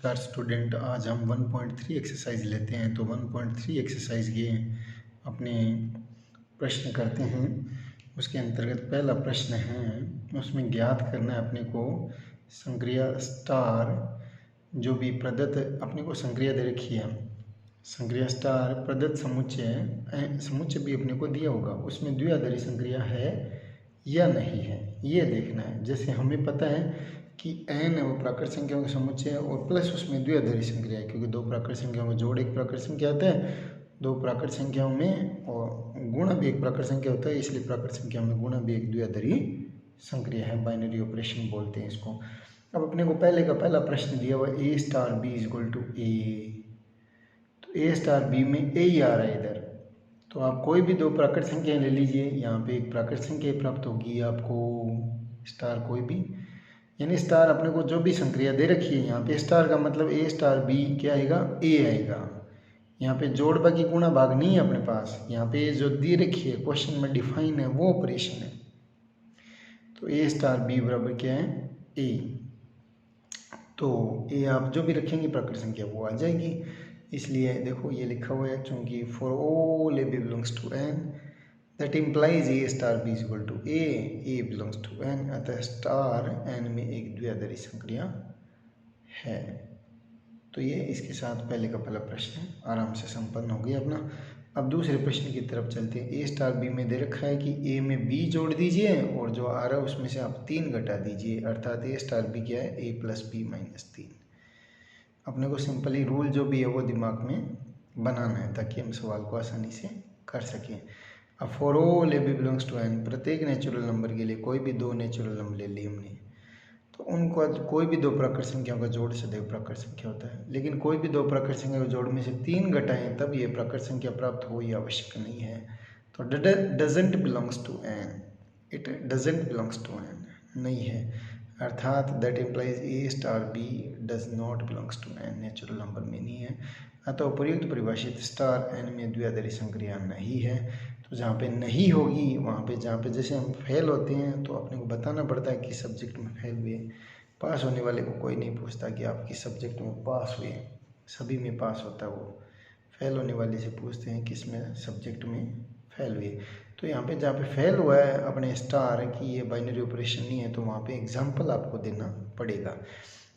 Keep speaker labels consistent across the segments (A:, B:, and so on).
A: नमस्कार स्टूडेंट, आज हम 1.3 एक्सरसाइज लेते हैं। तो 1.3 एक्सरसाइज के अपने प्रश्न करते हैं। उसके अंतर्गत पहला प्रश्न है, उसमें ज्ञात करना है अपने को संक्रिया स्टार जो भी प्रदत्त अपने को संक्रिया दे रखी है। संक्रिया स्टार प्रदत्त समुच्चय भी अपने को दिया होगा, उसमें द्विआधारी संक्रिया है या नहीं है ये देखना है। जैसे हमें पता है कि n है वो प्राकृत संख्याओं का समुच्चय है और प्लस उसमें द्विआधारी संक्रिया है, क्योंकि दो प्राकृत संख्याओं का जोड़ एक प्राकृत संख्या आता है, दो प्राकृत संख्याओं में और गुणा भी एक प्राकृत संख्या होता है, इसलिए प्राकृत संख्याओं में गुणा भी एक द्विआधारी संक्रिया है। बाइनरी ऑपरेशन बोलते हैं इसको। अब अपने को पहले का पहला प्रश्न दिया हुआ a star b equal to a, तो a स्टार b में a ही आ रहा है इधर। तो आप कोई भी दो प्राकृत संख्याएं ले लीजिए, यहाँ पे एक प्राकृत संख्या प्राप्त होगी आपको स्टार कोई भी, यानी स्टार अपने को जो भी संक्रिया दे रखी है यहाँ पे स्टार का मतलब a स्टार b क्या आएगा, a आएगा। यहाँ पे जोड़ बाकी गुणा भाग नहीं है अपने पास, यहाँ पे जो दी रखी है क्वेश्चन में डिफाइन है वो ऑपरेशन है। तो a स्टार b बराबर क्या है, a। तो a आप जो भी रखेंगे प्राकृत संख्या वो आ जाएगी, इसलिए देखो ये लिखा हुआ है, चूंकि for all a belongs to n that implies a star b equal to a belongs to n, अतः स्टार n में एक द्विआधारी संक्रिया है। तो ये इसके साथ पहले का पहला प्रश्न आराम से संपन्न हो गया अपना। अब दूसरे प्रश्न की तरफ चलते हैं। a स्टार b में दे रखा है कि a में b जोड़ दीजिए और जो आ रहा है उसमें से आप 3 घटा दीजिए, अर्थात a स्टार b क्या है, a प्लस b माइनस 3। अपने को सिंपली रूल जो भी है वो दिमाग में बनाना है ताकि हम सवाल को आसानी से कर सकें। अब for all A B belongs to N, प्रत्येक नेचुरल नंबर के लिए कोई भी दो नेचुरल नंबर ले लिए हमने, तो उनको कोई भी दो प्राकृत संख्याओं का जोड़ सदैव प्राकृत संख्या होता है, लेकिन कोई भी दो प्राकृत संख्या के जोड़ में से 3 घटाएं तब ये प्राकृत संख्या प्राप्त हो, ये आवश्यक नहीं है। तो doesn't belongs to N, it doesn't belongs to N नहीं है, अर्थात that implies A star B does not belongs to N, natural number में नहीं है। अतः उपयुक्त परिभाषित स्टार एन में द्विआधारी संक्रिया नहीं है। तो जहाँ पे नहीं होगी वहाँ पे, जहाँ पे जैसे हम फेल होते हैं तो अपने को बताना पड़ता है कि सब्जेक्ट में फेल हुए। पास होने वाले को कोई नहीं पूछता कि आप किस सब्जेक्ट में पास हुए, सभी में पास होता है वो। फेल होने वाले से पूछते हैं किस में सब्जेक्ट में फेल हुए। तो यहाँ पे जहाँ पे फेल हुआ है अपने स्टार की ये बाइनरी ऑपरेशन नहीं है, तो वहाँ पे एग्जाम्पल आपको देना पड़ेगा।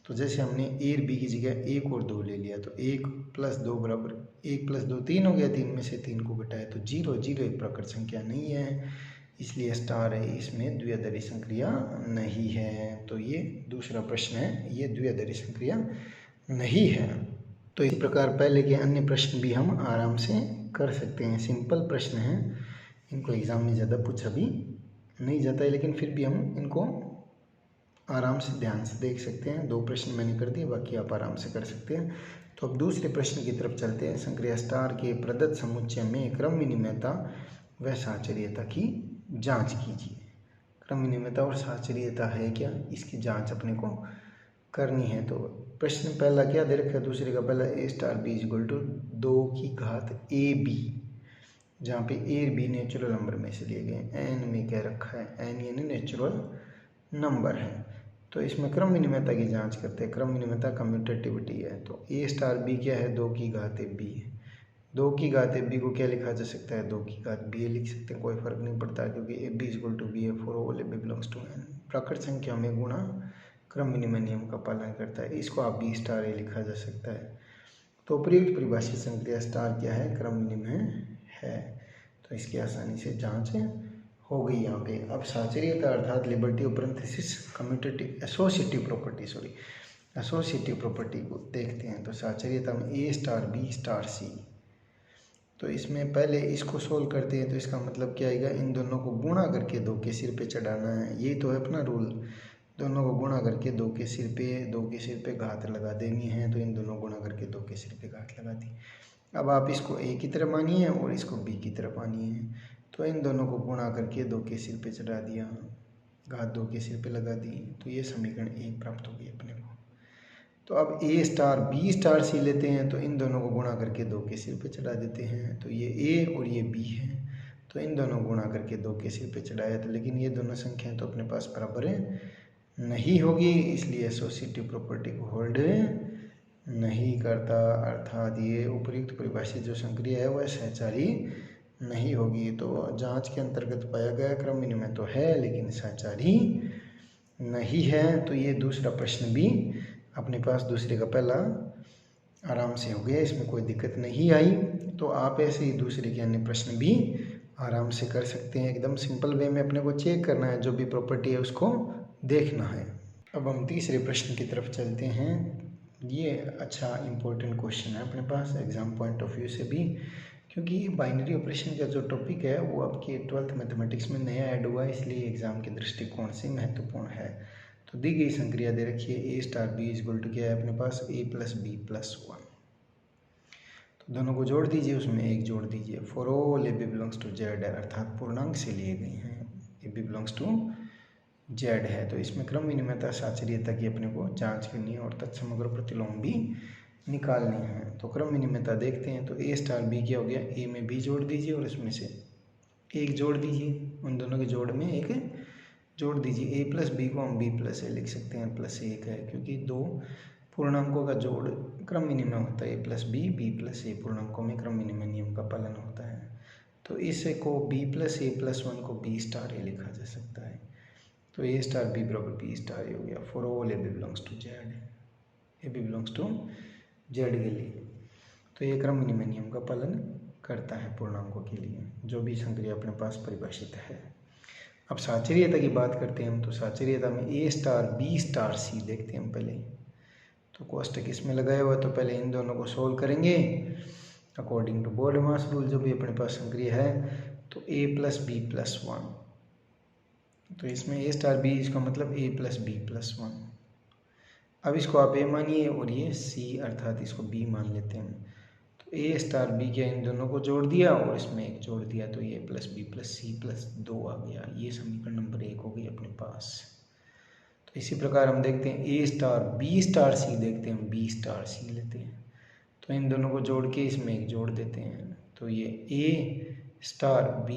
A: तो जैसे हमने ए और बी की जगह 1 और 2 ले लिया, तो 1 प्लस 2 बराबर 1 प्लस 2 3 हो गया, 3 में से 3 को घटाया तो 0 0 एक प्राकृत संख्या नहीं है, इसलिए स्टार है, इसमें द्विआधारी संक्रिया नहीं है। तो ये दूसरा प्रश्न है, ये द्विआधारी संक्रिया नहीं है। तो इस प्रकार पहले के अन्य प्रश्न भी हम आराम से कर सकते हैं। सिंपल प्रश्न हैं, इनको एग्ज़ाम में ज़्यादा पूछा भी नहीं जाता है, लेकिन फिर भी हम इनको आराम से ध्यान से देख सकते हैं। 2 प्रश्न मैंने कर दिए, बाकी आप आराम से कर सकते हैं। तो अब दूसरे प्रश्न की तरफ चलते हैं। संक्रिया स्टार के प्रदत्त समुच्चय में क्रम विनिमयता व साहचर्यता की जांच कीजिए। क्रम विनिमयता और साहचर्यता है क्या, इसकी जांच अपने को करनी है। तो प्रश्न पहला क्या दे रखा है, दूसरे का पहला a star b equal to 2 की घात ab, जहाँ पे a और b नेचुरल नंबर में से लिए गए, n में क्या रखा है, n यानी नेचुरल नंबर है। तो इसमें क्रम विनिमयता की जांच करते हैं। क्रम विनिमयता कम्यूटेटिविटी है। तो a स्टार b क्या है, 2 की घात b है। 2 की घात b को क्या लिखा जा सकता है, 2 की घात b लिख सकते हैं, कोई फर्क नहीं पड़ता है, क्योंकि ab इक्वल टू b है for all ab belongs to n। प्राकृत संख्या में गुणा क्रम विनिमय नियम का पालन करता है, इसको आप b स्टार a लिखा जा सकता है। तो उपयुक्त परिभाषित संक्रिया स्टार क्या है, क्रम विनिमय है। तो इसकी आसानी से जाँच हो गई यहाँ पे। अब साहचर्यता अर्थात liberty of parenthesis commutative associative property को देखते हैं। तो साहचर्यता में a star b star c, तो इसमें पहले इसको सोल्व करते हैं। तो इसका मतलब क्या आएगा, इन दोनों को गुणा करके 2 के सिर पे चढ़ाना है, यही तो है अपना रूल। दोनों को गुणा करके 2 के सिर पे घात लगा देनी है। तो इन दोनों गुणा करके 2 के सिर पे घात लगा दी। अब आप इसको a की तरफ मानिए और इसको b की तरफ मानिए। तो इन दोनों को गुणा करके 2 के सिर पे चढ़ा दिया, घात 2 के सिर पे लगा दी, तो ये समीकरण 1 प्राप्त हो गई अपने को। तो अब a star b star c लेते हैं, तो इन दोनों को गुणा करके 2 के सिर पे चढ़ा देते हैं। तो ये a और ये b है, तो इन दोनों गुणा करके 2 के सिर पे चढ़ाया, तो लेकिन ये दोनों संख्याएं तो अपने पास बराबर नहीं होगी, इसलिए एसोसिएटिव प्रॉपर्टी को होल्ड नहीं करता, अर्थात ये उपयुक्त परिभाषित जो संक्रिया है वह सहचारी नहीं होगी। तो जांच के अंतर्गत पाया गया क्रम विनिमय तो है लेकिन सहचारी नहीं है। तो ये दूसरा प्रश्न भी अपने पास दूसरे का पहला आराम से हो गया, इसमें कोई दिक्कत नहीं आई। तो आप ऐसे ही दूसरे के अन्य प्रश्न भी आराम से कर सकते हैं। एकदम सिंपल वे में अपने को चेक करना है, जो भी प्रॉपर्टी है उसको देखना है। अब हम तीसरे प्रश्न की तरफ चलते हैं। ये अच्छा इम्पोर्टेंट क्वेश्चन है अपने पास एग्ज़ाम पॉइंट ऑफ व्यू से भी, क्योंकि बाइनरी ऑपरेशन का जो टॉपिक है वो आपके 12th मैथमेटिक्स में नया ऐड हुआ है, इसलिए एग्ज़ाम के दृष्टिकोण से महत्वपूर्ण है। तो दी गई संक्रिया दे रखी है a star b equal to क्या है अपने पास a प्लस बी प्लस 1। तो दोनों को जोड़ दीजिए, उसमें एक जोड़ दीजिए। For all A B belongs to Z है, अर्थात पूर्णांक से लिए गए हैं, a B belongs to Z है। तो इसमें क्रम विनिमयता साचर्यता की अपने को जांच करनी है और तत्समग्र प्रतिलोम भी निकालने हैं। तो क्रम विनिमयता देखते हैं। तो a स्टार b क्या हो गया, a में b जोड़ दीजिए और इसमें से एक जोड़ दीजिए, उन दोनों के जोड़ में एक जोड़ दीजिए। a प्लस बी को हम b प्लस ए लिख सकते हैं, प्लस एक है क्योंकि दो पूर्णांकों का जोड़ क्रम विनिमय होता है। a प्लस बी प्लस ए पूर्णांकों में क्रम विनिमय नियम का पालन होता है। तो इसे को b प्लस ए प्लस 1 को b स्टार ए लिखा जा सकता है। तो a स्टार b बराबर b स्टार ए हो गया। For all A B belongs to Z, a B belongs to Z के लिए। तो ये क्रम विनिमय नियम का पालन करता है पूर्णांकों के लिए, जो भी संक्रिया अपने पास परिभाषित है। अब साचर्यता की बात करते हैं हम। तो साचर्यता में a star b star c देखते हैं हम पहले। तो कोष्टक इसमें लगाया हुआ, तो पहले इन दोनों को सोल्व करेंगे अकॉर्डिंग टू बोर्डमास रूल, जो भी अपने पास संक्रिया है। तो a प्लस बी प्लस 1, तो इसमें a स्टार b, इसका मतलब a प्लस बी प्लस 1। अब इसको आप a मानिए और ये c अर्थात इसको b मान लेते हैं। तो a स्टार b क्या, इन दोनों को जोड़ दिया और इसमें एक जोड़ दिया, तो ये plus b plus c plus 2 आ गया। ये समीकरण नंबर 1 हो गई अपने पास। तो इसी प्रकार हम देखते हैं a star b star c देखते हैं, हम b स्टार c लेते हैं। तो इन दोनों को जोड़ के इसमें एक जोड़ देते हैं। तो ये a star b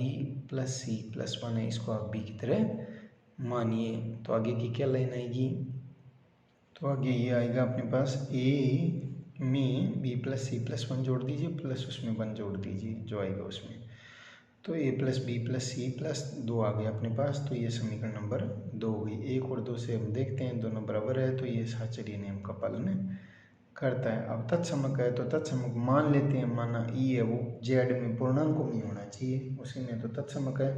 A: plus c plus 1 है, इसको आप b की तरह मानिए। तो आगे की क्या लाइन आएगी, तो आगे ये आएगा अपने पास a में b प्लस सी प्लस 1 जोड़ दीजिए, प्लस उसमें 1 जोड़ दीजिए जो आएगा उसमें। तो a plus b plus c plus 2 आ गया अपने पास। तो ये समीकरण नंबर 2 हो गई। 1 और 2 से हम देखते हैं दोनों बराबर है, तो ये साचर्य नियम का पालन करता है। अब तत्समक है, तो तत्समक मान लेते हैं, माना ई है वो जेड में पूर्णांकों में होना चाहिए उसी में, तो तत्समक है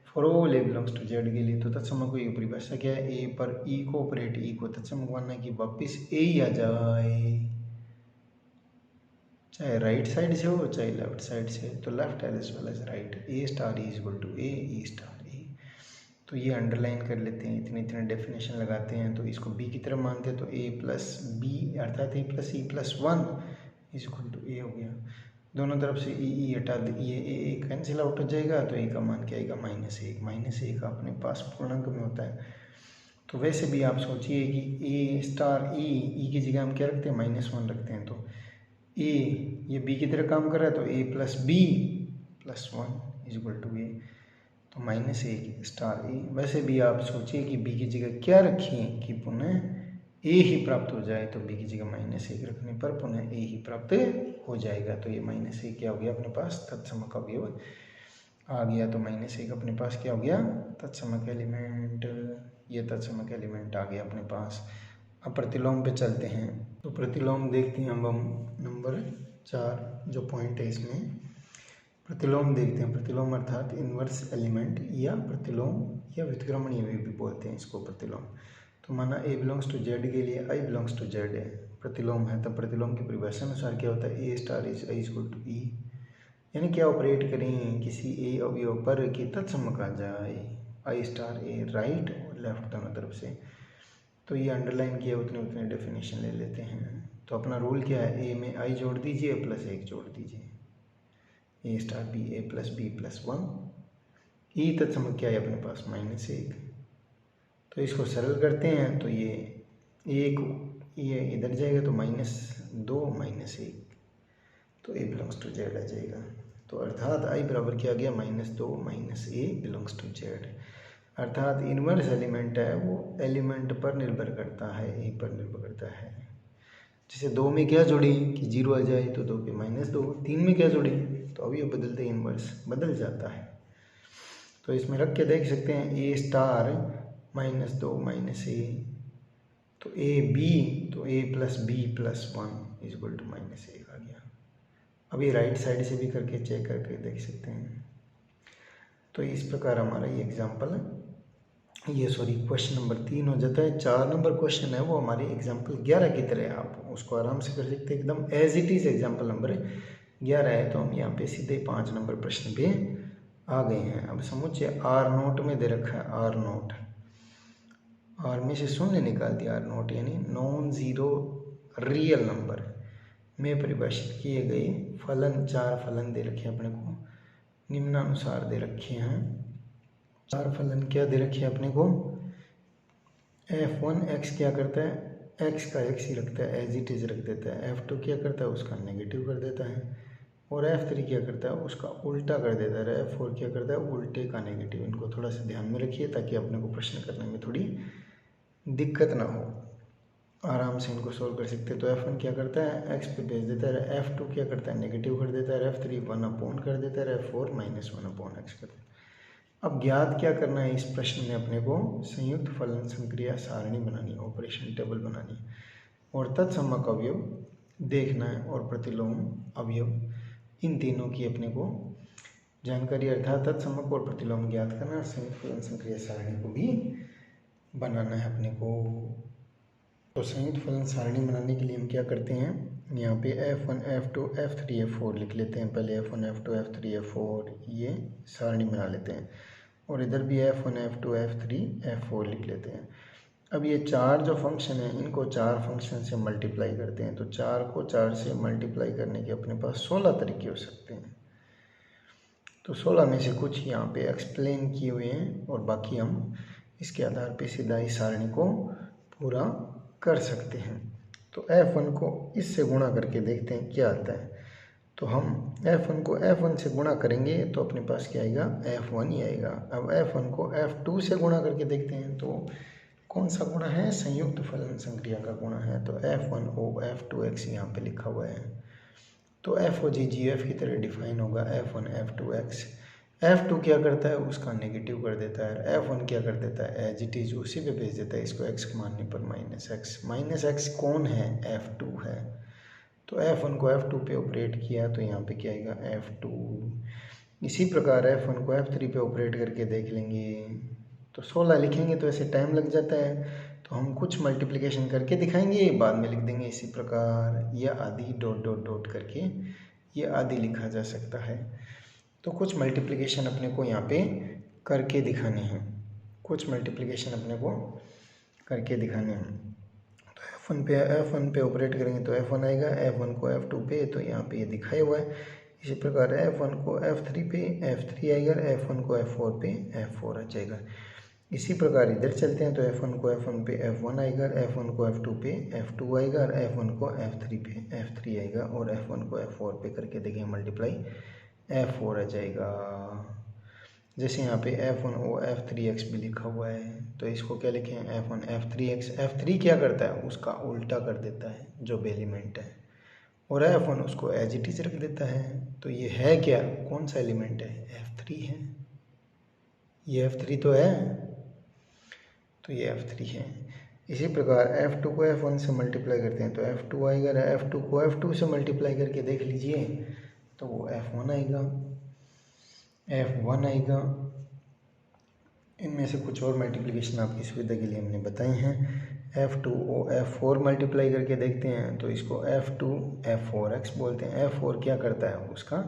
A: for all a belongs to Z के लिए। तो तत्समक की परिभाषा क्या है, ए पर ई को ऑपरेट, ई को तत्समक मानना कि वापिस ए ही आ जाए, चाहे राइट साइड से हो चाहे लेफ्ट साइड से। तो left as well as right, a star e equal to a, e star a. तो ये अंडरलाइन कर लेते हैं, इतने इतने डेफिनेशन लगाते हैं। तो इसको बी की तरफ मानते हैं, तो ए प्लस बी अर्थात a plus e plus 1 is equal to a हो गया। दोनों तरफ से ई हटा ये ए कैंसिल आउट हो जाएगा, तो ए का मान क्या आएगा -1। -1 अपने पास पूर्णांक में होता है। तो वैसे भी आप सोचिए कि ए स्टार ई की जगह हम क्या रखते हैं, -1 रखते हैं। तो ए ये बी की तरह काम कर रहा है, तो a plus b plus 1 is equal to a, तो -1 स्टार ए। वैसे भी आप सोचिए कि बी की जगह क्या रखें कि पुनः ए ही प्राप्त हो जाए, तो बी की जगह -1 रखने पर पुनः ए ही प्राप्त हो जाएगा। तो ये -1 क्या हो गया अपने पास, तत्समक अवयव आ गया। तो -1 अपने पास क्या हो गया, तत्समक एलिमेंट, ये तत्समक एलिमेंट आ गया अपने पास। अब प्रतिलोम पे चलते हैं। तो प्रतिलोम देखते हैं अब हम नंबर 4 जो पॉइंट है इसमें प्रतिलोम देखते हैं। प्रतिलोम अर्थात इन्वर्स एलिमेंट या प्रतिलोम या व्युत्क्रमणीय भी बोलते हैं इसको प्रतिलोम। तो माना ए बिलोंग्स टू जेड के लिए आई बिलोंग्स टू जेड है, प्रतिलोम है। तब प्रतिलोम की परिभाषा अनुसार क्या होता है, a star is i equal to e, यानी क्या ऑपरेट करें किसी ए अवयव पर कि तत्समक आ जाए, आई स्टार ए राइट और लेफ्ट दोनों तरफ से। तो ये अंडरलाइन किया, उतने उतने डेफिनेशन ले लेते हैं। तो अपना रूल क्या है, ए में आई जोड़ दीजिए प्लस 1 जोड़ दीजिए, ए स्टार बी ए प्लस बी प्लस 1। ई तत्समक क्या है अपने पास, -1। तो इसको सरल करते हैं, तो ये 1 ये इधर जाएगा तो -2 -1, तो ए बिलोंग्स टू जेड आ जाएगा। तो अर्थात आई बराबर क्या आ गया, -2 - ए बिलोंग्स टू जेड। अर्थात इन्वर्स एलिमेंट है वो एलिमेंट पर निर्भर करता है, ए पर निर्भर करता है। जैसे 2 में क्या जोड़े कि 0 आ जाए तो 2 पे -2, 3 में क्या जोड़े तो अब ये बदलते इन्वर्स बदल जाता है। तो इसमें रख के देख सकते हैं A स्टार -2 -A, तो AB, तो A + B + 1 = -1 आ गया। अब ये राइट साइड से भी करके चेक करके देख सकते हैं। तो इस प्रकार हमारा ये एग्जाम्पल क्वेश्चन नंबर 3 हो जाता है। 4 नंबर क्वेश्चन है वो हमारी एग्जाम्पल 11 की तरह है, आप उसको आराम से कर सकते हैं, एकदम as it is example number 11 है। तो हम यहाँ पे सीधे 5 नंबर प्रश्न पे आ गए हैं। अब समझिए R0 में दे रखा है R0, R में से शून्य निकाल दिया, R0 यानी नॉन ज़ीरो रियल नंबर में परिभाषित किए गए फलन, 4 फलन दे रखे हैं अपने को, निम्नानुसार दे रखे हैं। 4 फलन क्या दे रखे हैं अपने को, f1 x क्या करता है, x का x ही रखता है, एज इट इज रख देता है। f2 क्या करता है, उसका नेगेटिव कर देता है। और f3 क्या करता है, उसका उल्टा कर देता है। f4 क्या करता है, उल्टे का नेगेटिव। इनको थोड़ा सा ध्यान में रखिए ताकि अपने को प्रश्न करने में थोड़ी दिक्कत ना हो, आराम से इनको सोल्व कर सकते हैं। तो f1 क्या करता है, x पे भेज देता है। f2 क्या करता है, नेगेटिव कर देता है। f3 1/, कर देता है। f4 -1/x कर देता है। अब ज्ञात क्या करना है इस प्रश्न में, अपने को संयुक्त फलन संक्रिया सारणी बनानी है, ऑपरेशन टेबल बनानी है, और तत्समक अवयव देखना है, और प्रतिलोम अवयव, इन तीनों की अपने को जानकारी, अर्थात तत्समक और प्रतिलोम ज्ञात करना है। संयुक्त फलन संक्रिया सारणी को भी बनाना है अपने को। तो संयुक्त फलन सारणी बनाने के लिए हम क्या करते हैं, यहाँ पे f1 f2 f3 f4 लिख लेते हैं। पहले f1 f2 f3 f4 ये सारणी बना लेते हैं, और इधर भी f1 f2 f3 f4 लिख लेते हैं। अब ये 4 जो फंक्शन है इनको 4 फंक्शन से मल्टीप्लाई करते हैं। तो 4 को 4 से मल्टीप्लाई करने के अपने पास 16 तरीके हो सकते हैं। तो 16 में से कुछ यहाँ पे एक्सप्लेन किए हुए हैं, और बाकी हम इसके आधार पे सीधा इस सारणी को पूरा कर सकते हैं। तो f1 को इससे गुणा करके देखते हैं क्या आता है। तो हम f1 को f1 से गुणा करेंगे तो अपने पास क्या आएगा, f1 ही आएगा। अब f1 को f2 से गुणा करके देखते हैं तो कौन सा गुणा है, संयुक्त फलन संक्रिया का गुणा है। तो f1o f2x यहाँ पे लिखा हुआ है। तो f(g)f की तरह डिफाइन होगा f1 f2x। f2 क्या करता है, उसका नेगेटिव कर देता है। f1 क्या कर देता है, एज इट इज उसी पे भेज देता है, इसको x मानने पर -x कौन है, f2 है। तो f1 को f2 पे ऑपरेट किया तो यहाँ पे क्या आएगा, f2। इसी प्रकार f1 को f3 पे ऑपरेट करके देख लेंगे। तो 16 लिखेंगे तो ऐसे टाइम लग जाता है, तो हम कुछ मल्टीप्लिकेशन करके दिखाएंगे, बाद में लिख देंगे इसी प्रकार, या आदि डॉट डॉट डॉट करके ये आदि लिखा जा सकता है। तो कुछ मल्टीप्लिकेशन अपने को यहाँ पे करके दिखाने हैं, कुछ मल्टीप्लिकेशन अपने को करके दिखाने हैं। तो f1 पे ऑपरेट करेंगे तो f1 आएगा, f1 को f2 पे, तो यहाँ पे ये दिखाया हुआ है। इसी प्रकार f1 को f3 पे f3 आएगा, f1 को f4 पे f4 आ जाएगा। इसी प्रकार इधर चलते हैं तो f1 को f1 पे f1 आएगा, f1 को f2 पे f2 आएगा, और f1 को f3 पे f3 आएगा, और f1 को f4 पे करके देखें मल्टीप्लाई, f4 आ जाएगा। जैसे यहाँ पे f1o f3x भी लिखा हुआ है, तो इसको क्या लिखें, f1 f3x। f3 क्या करता है, उसका उल्टा कर देता है जो एलिमेंट है, और f1 उसको एज इट इज रख देता है। तो ये है क्या, कौन सा एलिमेंट है, f3 है। ये f3 तो है, तो ये f3 है। इसी प्रकार f2 को f1 से मल्टीप्लाई करते हैं तो f2 आएगा, f2 को f2 से मल्टीप्लाई करके देख लीजिए तो वो f1 आएगा, f1 आएगा। इनमें से कुछ और मल्टीप्लिकेशन आपकी सुविधा के लिए हमने बताए हैं। f2o f4 मल्टीप्लाई करके देखते हैं तो इसको f2 f4x बोलते हैं। f4 क्या करता है, उसका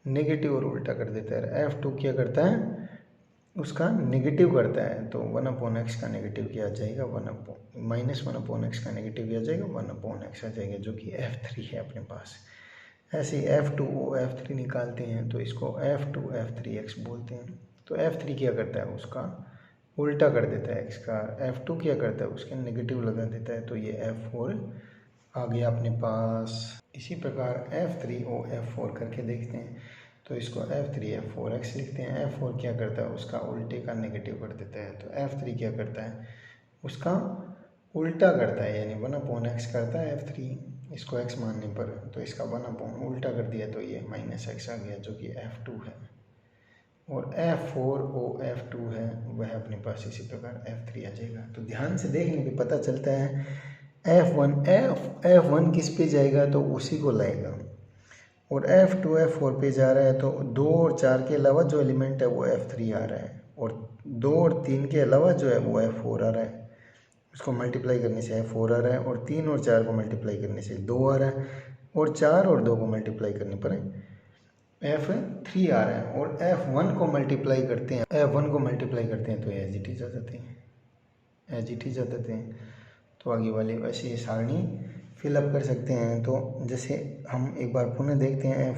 A: नेगेटिव और उल्टा कर देता है। f2 क्या करता है, उसका नेगेटिव करता है। तो 1/x का नेगेटिव क्या आ जाएगा, -1/x का नेगेटिव क्या आ जाएगा, 1/x आ जाएगा, जो कि f3 है अपने पास। ऐसे f2o f3 निकालते हैं तो इसको f2 f3x बोलते हैं। तो f3 क्या करता है, उसका उल्टा कर देता है x का। f2 क्या करता है, उसके नेगेटिव लगा देता है, तो ये f4 आ गया अपने पास। इसी प्रकार f3o f4 करके देखते हैं तो इसको f3 f4x लिखते हैं। f4 क्या करता है, उसका उल्टे का नेगेटिव कर देता है, तो f3 क्या करता है, उसका उल्टा करता है, यानी 1/x करता है F3, इसको x मानने पर, तो इसका 1/ उल्टा कर दिया तो ये -x आ गया, जो कि F2 है। और F4 ओ F2 है, वह अपने पास इसी प्रकार F3 आ जाएगा। तो ध्यान से देखने पे पता चलता है F1 किस पे जाएगा तो उसी को लाएगा, और F2 F4 पे जा रहा है तो 2 और 4 के अलावा जो एलिमेंट है वो F3 आ रहा है, और 2 और 3 के अलावा जो है वो F4 आ रहा है। उसको मल्टीप्लाई करने से F4 आ रहा है, और 3 और 4 को मल्टीप्लाई करने से 2 आ रहा है, और 4 और 2 को मल्टीप्लाई करने पर F3 आ रहा है। और F1 को मल्टीप्लाई करते हैं तो एज इट इज आ जाते हैं। तो आगे वाले वैसे ये सारणी फिलअप कर सकते हैं। तो जैसे हम एक बार पुनः देखते हैं,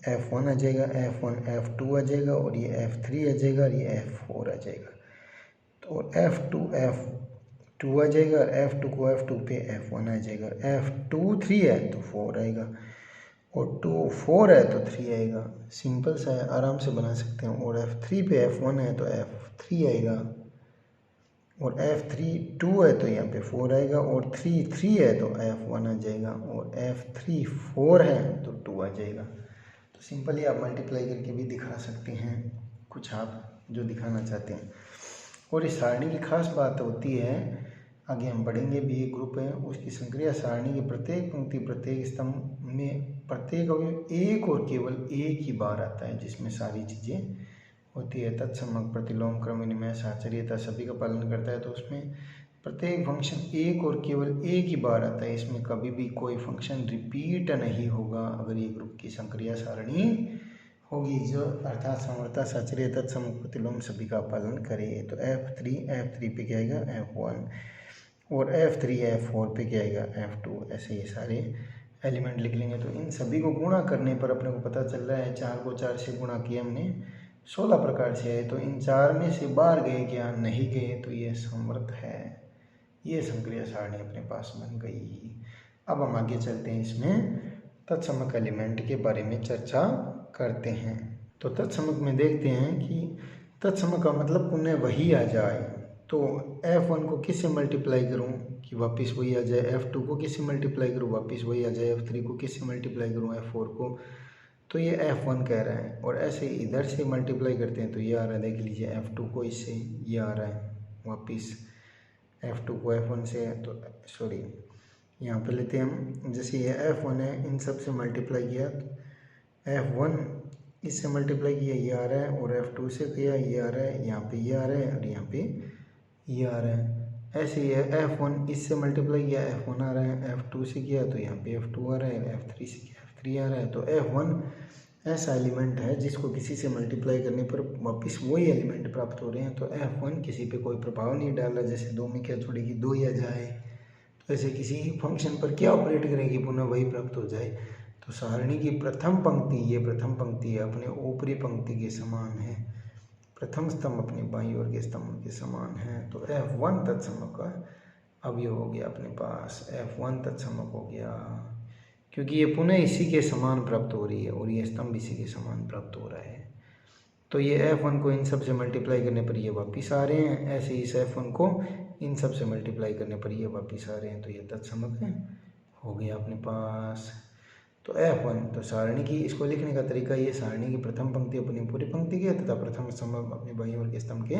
A: F1 आ जाएगा, F1 F2 आ जाएगा, और ये F3 आ जाएगा, और ये F4 आ जाएगा। तो F2 F2 आ जाएगा, और F2 को F2 पे F1 आ जाएगा। F2 3 है तो 4 आएगा, और 2 4 है तो 3 आएगा। सिंपल सा है, आराम से बना सकते हैं। और F3 पे F1 है तो F3 आएगा, और F3 2 है तो यहाँ पे 4 आएगा, और 3 है तो F1 आ जाएगा, और F3 4 है तो 2 आ जाएगा। तो सिंपली आप मल्टीप्लाई करके भी दिखा सकते हैं कुछ आप जो दिखाना चाहते हैं। और इस सारणी की खास बात होती है, आगे हम पढ़ेंगे भी, एक ग्रुप है उसकी संक्रिया सारणी की प्रत्येक पंक्ति प्रत्येक स्तंभ में प्रत्येक अवयव एक और केवल एक ही बार आता है, जिसमें सारी चीज़ें होती है। तत्समक, प्रतिलोम, क्रम विनिमय, साहचर्यता सभी का पालन करता है। तो उसमें प्रत्येक फंक्शन एक और केवल एक ही बार आता है, इसमें कभी भी कोई फंक्शन रिपीट नहीं होगा अगर ये ग्रुप की संक्रिया सारणी होगी, जो अर्थात समवर्ता, साहचर्य, तत्समक, प्रतिलोम सभी का पालन करे। तो F3 पे क्या आएगा F1, और F3 F4 पे क्या आएगा F2। ऐसे ये सारे एलिमेंट लिख लेंगे। तो इन सभी को गुणा करने पर अपने को पता चल रहा है 4 को 4 से गुणा किया हमने, 16 प्रकार से आए। तो इन 4 में से बाहर गए क्या, नहीं गए, तो ये समवर्त है। ये संक्रिया सारणी अपने पास बन गई। अब हम आगे चलते हैं, इसमें तत्समक एलिमेंट के बारे में चर्चा करते हैं। तो तत्समक में देखते हैं कि तत्समक का मतलब पुनः वही आ जाए। तो F1 को किससे मल्टीप्लाई करूं कि वापस वही आ जाए, F2 को किससे मल्टीप्लाई करूं वापस वही आ जाए, F3 को किससे मल्टीप्लाई करूं F4 को, तो ये F1 कह रहा है। और ऐसे इधर से मल्टीप्लाई करते हैं तो ये आ रहा है, देख लीजिए F2 को इससे ये आ रहा है वापस, F2 को F1 से, तो सॉरी यहाँ पे लेते हैं हम, जैसे ये F1 है, इन सब से मल्टीप्लाई किया, F1 इससे मल्टीप्लाई किया ये आ रहा है, और F2 से किया ये आ रहा है, यहाँ पे ये आ रहा है, और यहाँ पे ये आ रहा है। ऐसे ही है, F1 इससे मल्टीप्लाई किया F1 आ रहा है, F2 से किया तो यहाँ पे F2 आ रहा है, F3 से किया F3 आ रहा है। तो F1 ऐसा एलिमेंट है जिसको किसी से मल्टीप्लाई करने पर वापस वही एलिमेंट प्राप्त हो रहे हैं। तो F1 किसी पे कोई प्रभाव नहीं डाला, जैसे 2 में क्या छोड़ेगी 2 ही आ जाए, तो ऐसे किसी फंक्शन पर क्या ऑपरेट करेगी, पुनः वही प्राप्त हो जाए। तो सारणी की प्रथम पंक्ति, ये प्रथम पंक्ति है, अपने ऊपरी पंक्ति के समान है, प्रथम स्तंभ अपने बाईं ओर के स्तंभ के समान है। तो F1 तत्समक का अब ये हो गया अपने पास, F1 तत्समक हो गया, क्योंकि ये पुनः इसी के समान प्राप्त हो रही है, और ये स्तंभ इसी के समान प्राप्त हो रहा है। तो ये F1 को इन सब से मल्टीप्लाई करने पर ये वापिस आ रहे हैं, ऐसे इस F1 को इन सब से मल्टीप्लाई करने पर ये वापिस आ रहे हैं। तो ये तत्समक हो गया अपने पास। तो F1, तो सारणी की इसको लिखने का तरीका, ये सारणी की प्रथम पंक्ति अपनी पूरी पंक्ति के तथा प्रथम स्तंभ अपने बाईं ओर के स्तंभ के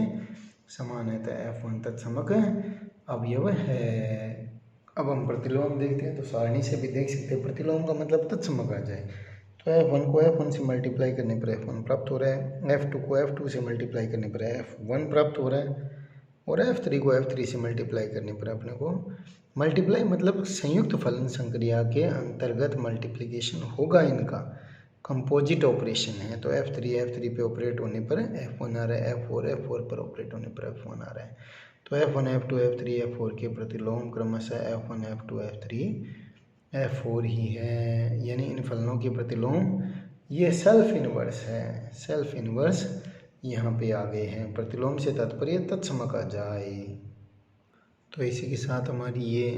A: समान है। तो F1 तत्समक अवयव है। अब हम प्रतिलोम देखते हैं। तो सारणी से भी देख सकते हैं प्रतिलोम का मतलब तत्समक आ जाए। तो F1 को F1 से मल्टीप्लाई करने पर F1 प्राप्त हो रहा है, F2 को F2 से मल्टीप्लाई करने पर F1 प्राप्त हो रहा है, और F3 को F3 से मल्टीप्लाई करने पर अपने को मल्टीप्लाई मतलब संयुक्त फलन संक्रिया के अंतर्गत मल्टीप्लिकेशन होगा, इनका कंपोजिट ऑपरेशन है। तो F3 पे ऑपरेट होने पर F1 आ रहा है, F4 पर ऑपरेट होने पर F1 आ रहा है। तो F1 F2 F3 F4 के प्रतिलोम क्रमशः F1 F2 F3 F4 ही है, यानी इन फलनों के प्रतिलोम ये सेल्फ इनवर्स है, सेल्फ इनवर्स यहाँ पे आ गए हैं। प्रतिलोम से तात्पर्य तत्समक आ जाए। तो इसी के साथ हमारी ये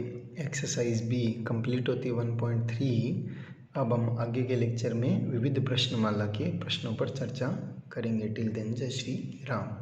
A: एक्सरसाइज भी कंप्लीट होती है 1.3। अब हम आगे के लेक्चर में विविध प्रश्नमाला के प्रश्नों पर चर्चा करेंगे। टिल देन जय श्री राम।